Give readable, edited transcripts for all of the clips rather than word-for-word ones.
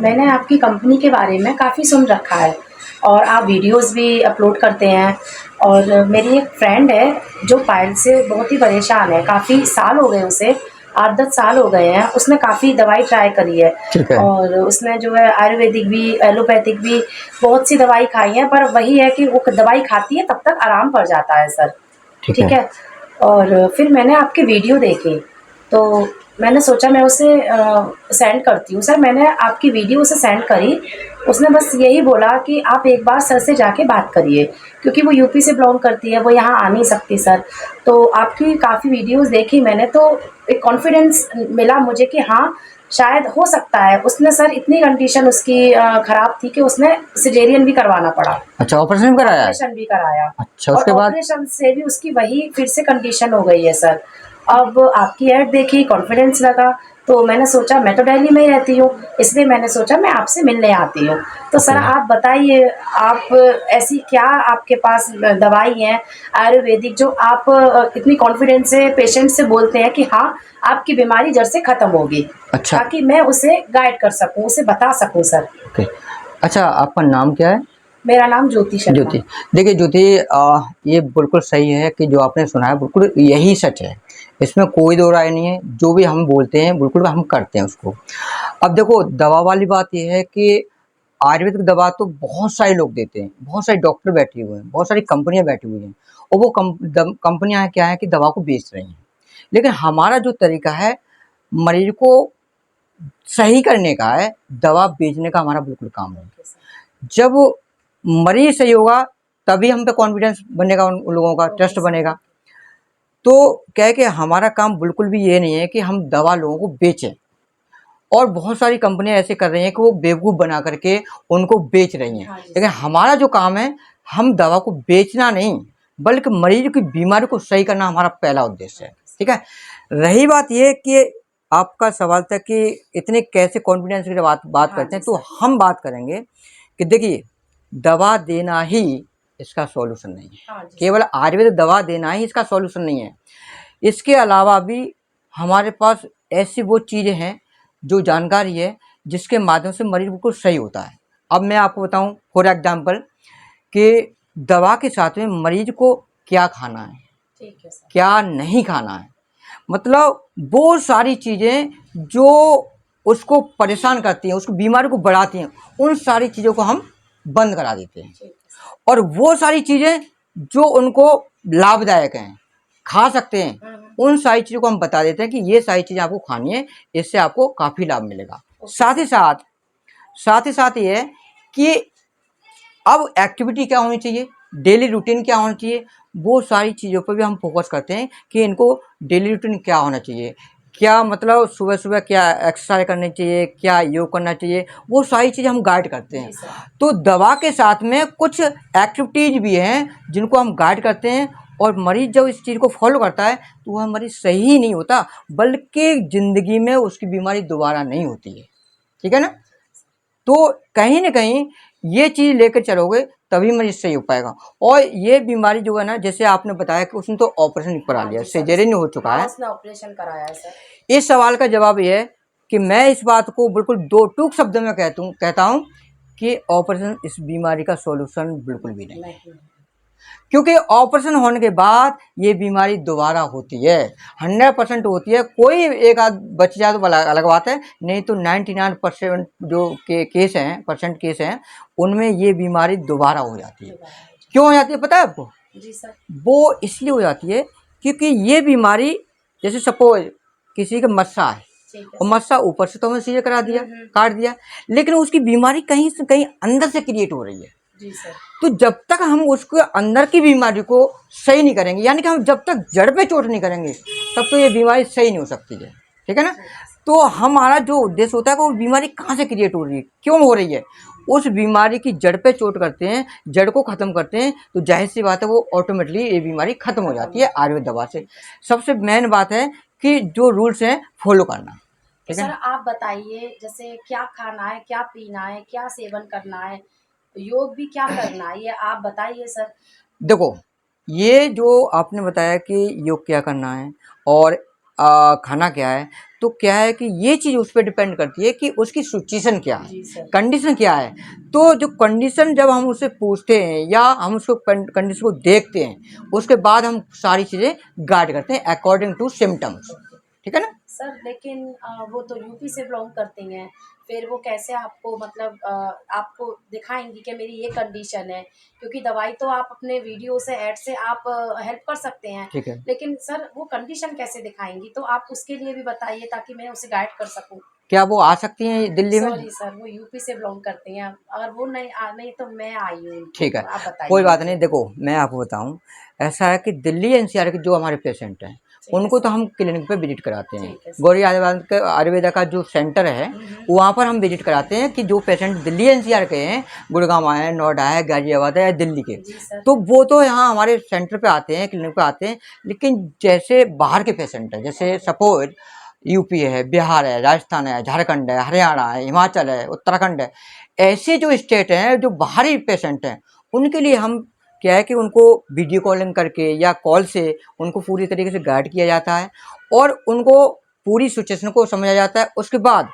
मैंने आपकी कंपनी के बारे में काफ़ी सुन रखा है और आप वीडियोस भी अपलोड करते हैं। और मेरी एक फ्रेंड है जो पायल से बहुत ही परेशान है, काफ़ी साल हो गए उसे, 8-10 साल हो गए हैं। उसने काफ़ी दवाई ट्राई करी है ठीक है। और उसने जो है आयुर्वेदिक भी, एलोपैथिक भी बहुत सी दवाई खाई है, पर वही है कि वो दवाई खाती है तब तक आराम पड़ जाता है सर। ठीक ठीक है। है। और फिर मैंने आपके वीडियो देखे, तो मैंने सोचा मैं उसे सेंड करती हूँ। सर मैंने आपकी वीडियो उसे सेंड करी, उसने बस यही बोला कि आप एक बार सर से जाके बात करिए, क्योंकि वो यूपी से बिलॉन्ग करती है, वो यहाँ आ नहीं सकती सर। तो आपकी काफ़ी वीडियोज़ देखी मैंने, तो एक कॉन्फिडेंस मिला मुझे कि हाँ, शायद हो सकता है। उसने सर इतनी कंडीशन उसकी ख़राब थी कि उसने सिज़ेरियन भी करवाना पड़ा। अच्छा, ऑपरेशन भी कराया है? ऑपरेशन भी कराया अच्छा, और उसके बाद? ऑपरेशन से भी उसकी वही फिर से कंडीशन हो गई है सर। अब आपकी ऐड देखी, कॉन्फिडेंस लगा, तो मैंने सोचा मैं तो दिल्ली में ही रहती हूँ, इसलिए मैंने सोचा मैं आपसे मिलने आती हूँ। तो सर ओके। आप बताइए, आप ऐसी क्या आपके पास दवाई हैं आयुर्वेदिक जो आप इतनी कॉन्फिडेंस से पेशेंट से बोलते हैं कि हाँ, आपकी बीमारी जड़ से खत्म होगी, अच्छा। ताकि मैं उसे गाइड कर सकूँ, उसे बता सकूँ सर। ओके। अच्छा, आपका नाम क्या है? मेरा नाम ज्योति शर्मा। ज्योति। देखिए ज्योति, ये बिल्कुल सही है कि जो आपने सुना है बिल्कुल यही सच है। इसमें कोई दो राय नहीं है। जो भी हम बोलते हैं बिल्कुल हम करते हैं उसको। अब देखो, दवा वाली बात ये है कि आयुर्वेदिक दवा तो बहुत सारे लोग देते हैं, बहुत सारे डॉक्टर बैठे हुए हैं, बहुत सारी कंपनियां बैठी हुई हैं, और वो कंपनियां क्या है कि दवा को बेच रही हैं। लेकिन हमारा जो तरीका है मरीज को सही करने का है, दवा बेचने का हमारा बिल्कुल काम है। Okay sir. जब मरीज सही होगा तभी हम पे कॉन्फिडेंस बनेगा, उन लोगों का ओके ट्रस्ट सर। बनेगा। तो क्या है कि हमारा काम बिल्कुल भी ये नहीं है कि हम दवा लोगों को बेचें। और बहुत सारी कंपनियां ऐसे कर रही हैं कि वो बेवकूफ़ बना करके उनको बेच रही हैं। हाँ जी लेकिन सर। हमारा जो काम है, हम दवा को बेचना नहीं, बल्कि मरीज की बीमारी को सही करना हमारा पहला उद्देश्य है। Okay sir. ठीक है। रही बात ये कि आपका सवाल था कि इतने कैसे कॉन्फिडेंस की बात हाँ करते जी हैं, तो सर। हम बात करेंगे कि देखिए, दवा देना ही इसका सॉल्यूशन नहीं है। हाँ जी केवल सर। आयुर्वेदिक दवा देना ही इसका सॉल्यूशन नहीं है। इसके अलावा भी हमारे पास ऐसी वो चीज़ें हैं, जो जानकारी है, जिसके माध्यम से मरीज बिल्कुल सही होता है। अब मैं आपको बताऊं फॉर एग्जांपल कि दवा के साथ में मरीज को क्या खाना है, ठीक है सर। क्या नहीं खाना है, मतलब वो सारी चीज़ें जो उसको परेशान करती हैं, उसको बीमारी को बढ़ाती हैं, उन सारी चीज़ों को हम बंद करा देते हैं। ठीक है सर। और वो सारी चीज़ें जो उनको लाभदायक हैं, खा सकते हैं, उन सारी चीज़ों को हम बता देते हैं कि ये सारी चीज़ें आपको खानी है, इससे आपको काफ़ी लाभ मिलेगा। ओके साथ सर। ही साथ ये है कि अब एक्टिविटी क्या होनी चाहिए, डेली रूटीन क्या होना चाहिए, वो सारी चीज़ों पर भी हम फोकस करते हैं कि इनको डेली रूटीन क्या होना चाहिए, क्या मतलब सुबह-सुबह क्या एक्सरसाइज करनी चाहिए, क्या योग करना चाहिए, वो सारी चीज़ें हम गाइड करते हैं। जी सर। तो दवा के साथ में कुछ एक्टिविटीज़ भी हैं, जिनको हम गाइड करते हैं, और मरीज़ जब इस चीज़ को फॉलो करता है, तो वह मरीज़ सही ही नहीं होता, बल्कि ज़िंदगी में उसकी बीमारी दोबारा नहीं होती है। ठीक है ना? तो कहीं न कहीं ये चीज़ लेकर चलोगे तभी मरीज़ सही हो पाएगा। और ये बीमारी जो है ना, जैसे आपने बताया कि उसने तो ऑपरेशन करा हाँ लिया, जी सर। सिज़ेरियन हो चुका हाँ, है। उसने ऑपरेशन कराया है सर। इस सवाल का जवाब ये है कि मैं इस बात को बिल्कुल 2 टूक शब्दों में कहता हूँ कि ऑपरेशन इस बीमारी का सॉल्यूशन बिल्कुल भी नहीं है। नहीं। क्योंकि ऑपरेशन होने के बाद ये बीमारी दोबारा होती है, 100% होती है। कोई एक आध बच जाए तो अलग अलग बात है, नहीं तो 99% जो परसेंट केस हैं, उनमें ये बीमारी दोबारा हो जाती है। दोबारा हो क्यों हो जाती है पता है आपको? जाए। जी सर। वो इसलिए हो जाती है क्योंकि ये बीमारी, जैसे सपोज किसी का मस्सा है, ठीक है और सर। मस्सा ऊपर से तो हमें सीधे करा दिया, काट दिया, लेकिन उसकी बीमारी कहीं से कहीं अंदर से क्रिएट हो रही है। जी सर। तो जब तक हम उसके अंदर की बीमारी को सही नहीं करेंगे, यानी कि हम जब तक जड़ पे चोट नहीं करेंगे, तब तो ये बीमारी सही नहीं हो सकती है। ठीक है ना? ठीक है सर। तो हमारा जो उद्देश्य होता है कि वो बीमारी कहाँ से क्रिएट हो रही है, क्यों हो रही है, उस बीमारी की जड़ पे चोट करते हैं, जड़ को खत्म करते हैं, तो जाहिर सी बात है वो ऑटोमेटिकली ये बीमारी खत्म हो खत्म जाती हो है जाए। आयुर्वेद दवा से। ठीक है सर। सबसे मेन बात है कि जो रूल्स हैं फॉलो करना। तो ठीक है सर ना? आप बताइए, जैसे क्या खाना है, क्या पीना है, क्या सेवन करना है, योग भी क्या करना है, ये आप बताइए सर। देखो, ये जो आपने बताया कि योग क्या करना है, और खाना क्या है, तो क्या है कि ये चीज़ उस पर डिपेंड करती है कि उसकी सिचुएशन क्या है, जी सर। कंडीशन क्या है। तो जो कंडीशन जब हम उससे पूछते हैं या हम उसको कंडीशन को देखते हैं, उसके बाद हम सारी चीज़ें गाइड करते हैं अकॉर्डिंग टू सिम्टम्स। ठीक है ना। सर लेकिन वो तो यूपी से बिलोंग करती हैं, फिर वो कैसे आपको मतलब आपको दिखाएंगी कि मेरी ये कंडीशन है, क्योंकि दवाई तो आप अपने वीडियो से ऐड से आप हेल्प कर सकते हैं, ठीक है। लेकिन सर वो कंडीशन कैसे दिखाएंगी, तो आप उसके लिए भी बताइए ताकि मैं उसे गाइड कर सकूं। क्या वो आ सकती हैं दिल्ली में? सॉरी सर, वो यूपी से बिलोंग करती हैं, अगर वो नहीं तो मैं आई हूँ उनकी, ठीक तो है, आप बताइए कोई बात नहीं। मुझे। देखो मैं आपको बताऊं, ऐसा है कि दिल्ली एनसीआर के जो हमारे पेशेंट हैं, ठीक है उनको तो सर। हम क्लिनिक पे विजिट कराते हैं। ठीक है सर। गौरी आयुर्वेदा का जो सेंटर है, वहाँ पर हम विजिट कराते हैं कि जो पेशेंट दिल्ली एनसीआर के हैं, गुड़गांव आए, नोएडा है, गाजियाबाद है या दिल्ली के, जी सर। तो वो तो यहाँ हमारे सेंटर पे आते हैं, क्लिनिक पे आते हैं। लेकिन जैसे बाहर के पेशेंट हैं, जैसे सपोज यूपी है, बिहार है, राजस्थान है, झारखंड है, हरियाणा है, हिमाचल है, उत्तराखंड है, ऐसे जो स्टेट हैं, जो बाहरी पेशेंट हैं, उनके लिए हम क्या है कि उनको वीडियो कॉलिंग करके या कॉल से उनको पूरी तरीके से गाइड किया जाता है और उनको पूरी सिचुएशन को समझा जाता है। उसके बाद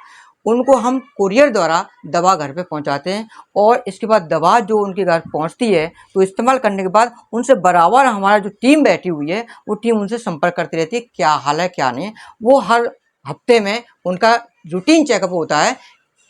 उनको हम कुरियर द्वारा दवा घर पे पहुंचाते हैं और इसके बाद दवा जो उनके घर पहुंचती है, तो इस्तेमाल करने के बाद उनसे बराबर हमारा जो टीम बैठी हुई है, वो टीम उनसे संपर्क करती रहती है, क्या हाल है क्या नहीं। वो हर हफ्ते में उनका रूटीन चेकअप होता है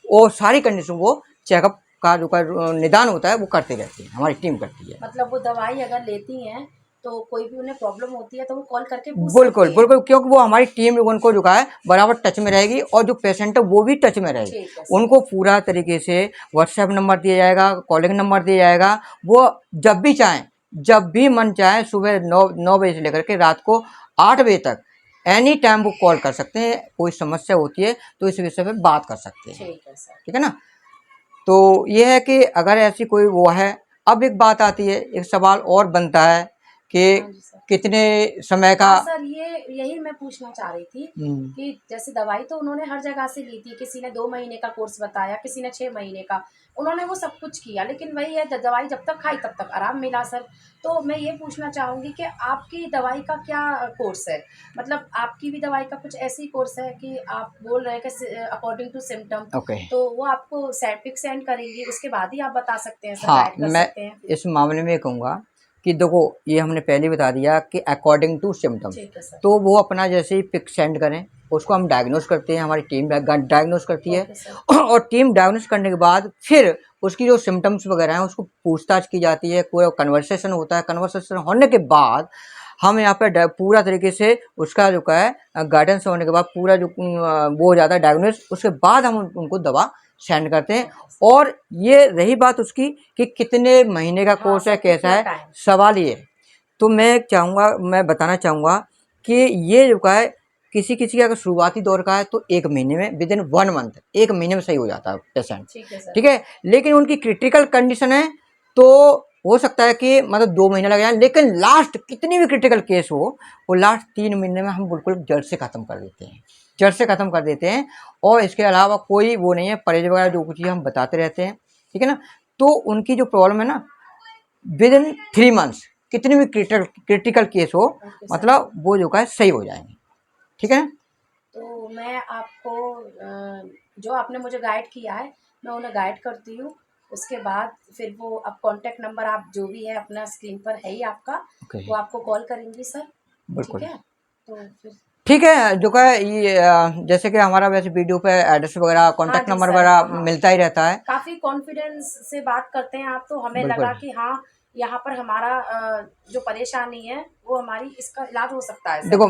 और सारी कंडीशन वो चेकअप का जो का निदान होता है वो करते रहती है, हमारी टीम करती है। मतलब वो दवाई अगर लेती हैं तो कोई भी उन्हें प्रॉब्लम होती है तो वो कॉल करके पूछ बिल्कुल सकती हैं। बिल्कुल, क्योंकि वो हमारी टीम उनको जो है बराबर टच में रहेगी और जो पेशेंट है वो भी टच में रहेगी। ठीक है सर। उनको पूरा तरीके से व्हाट्सएप नंबर दिया जाएगा, कॉलिंग नंबर दिया जाएगा। वो जब भी चाहें, जब भी मन चाहे, सुबह 9 बजे से लेकर के रात को 8 बजे तक एनी टाइम वो कॉल कर सकते हैं। कोई समस्या होती है तो इस विषय पे बात कर सकते हैं। ठीक है सर। ठीक है ना। तो ये है कि अगर ऐसी कोई वो है, अब एक बात आती है, एक सवाल और बनता है कि हाँ जी सर। कितने समय का। हाँ सर, ये यही मैं पूछना चाह रही थी हम्म, कि जैसे दवाई तो उन्होंने हर जगह से ली थी, किसी ने 2 महीने का कोर्स बताया, किसी ने 6 महीने का, उन्होंने वो सब कुछ किया, लेकिन वही है दवाई जब तक खाई तब तक आराम मिला सर। तो मैं ये पूछना चाहूँगी कि आपकी दवाई का क्या कोर्स है? मतलब आपकी भी दवाई का कुछ ऐसी कोर्स है कि आप बोल रहे हैं कि अकॉर्डिंग टू सिम्पटम, ओके। तो वो आपको पिक सेंड करेंगी, उसके बाद ही आप बता सकते हैं सर, हाँ, गाइड कर मैं सकते हैं? इस मामले में ये कहूँगा कि देखो, ये हमने पहले ही बता दिया कि अकॉर्डिंग टू सिम्टम्स, ठीक है सर। तो वो अपना जैसे ही पिक सेंड करें, उसको हम डायग्नोस करते हैं, हमारी टीम डायग्नोस करती है। Okay sir. और टीम डायग्नोस करने के बाद फिर उसकी जो सिम्टम्स वगैरह हैं उसको पूछताछ की जाती है, पूरा कन्वर्सेशन होता है। कन्वर्सेशन होने के बाद हम यहाँ पे पूरा तरीके से उसका जो है गाइडेंस होने के बाद पूरा जो वो हो जाता है डायग्नोस, उसके बाद हम उनको दवा सेंड करते हैं। और ये रही बात उसकी कि कितने महीने का हाँ कोर्स है, सर, कैसा कितना है, टाइम? सवाल ये है। तो मैं बताना चाहूँगा कि ये जो है किसी किसी का अगर शुरुआती दौर का है तो 1 महीने में, विद इन 1 मंथ, 1 महीने में सही हो जाता है पेशेंट। ठीक है सर। ठीक है। लेकिन उनकी क्रिटिकल कंडीशन है तो हो सकता है कि मतलब 2 महीने लग जाए, लेकिन लास्ट कितनी भी क्रिटिकल केस हो, वो लास्ट 3 महीने में हम बिल्कुल जड़ से ख़त्म कर देते हैं, जड़ से ख़त्म कर देते हैं। और इसके अलावा कोई वो नहीं है, परहेज वगैरह जो कुछ हम बताते रहते हैं। ठीक है ना। तो उनकी जो प्रॉब्लम है ना, विद इन 3 मंथ्स कितनी भी क्रिटिकल केस हो, ओके सर। मतलब वो जो है सही हो जाएंगे। ठीक है। तो मैं आपको जो आपने मुझे गाइड किया है, मैं उन्हें गाइड करती हूँ। उसके बाद फिर वो अब कॉन्टैक्ट नंबर आप जो भी है अपना स्क्रीन पर है ही आपका, ओके। वो आपको कॉल करेंगी सर। ठीक बिल्कुल। है? तो फिर ठीक है, जो है ये जैसे कि हमारा वैसे वीडियो पे एड्रेस वगैरह, हाँ कॉन्टैक्ट जी नंबर सर, वगैरह हाँ। मिलता ही रहता है। काफ़ी कॉन्फिडेंस से बात करते हैं आप, तो हमें लगा बिल्कुल। कि हाँ, यहाँ पर हमारा जो परेशानी है, वो हमारी इसका इलाज हो सकता है सर। देखो,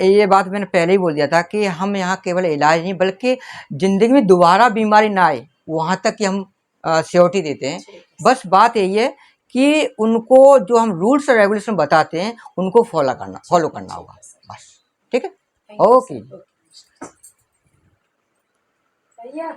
ये बात मैंने पहले ही बोल दिया था कि हम यहाँ केवल इलाज नहीं बल्कि ज़िंदगी में दोबारा बीमारी ना आए, वहाँ तक की हम श्योरिटी देते हैं। ठीक है सर। बस बात यही है कि उनको जो हम रूल्स और रेगुलेशन बताते हैं, उनको फॉलो करना ठीक होगा, है सर। बस। ठीक है? Thank you okay. Sir. Okay. सही है।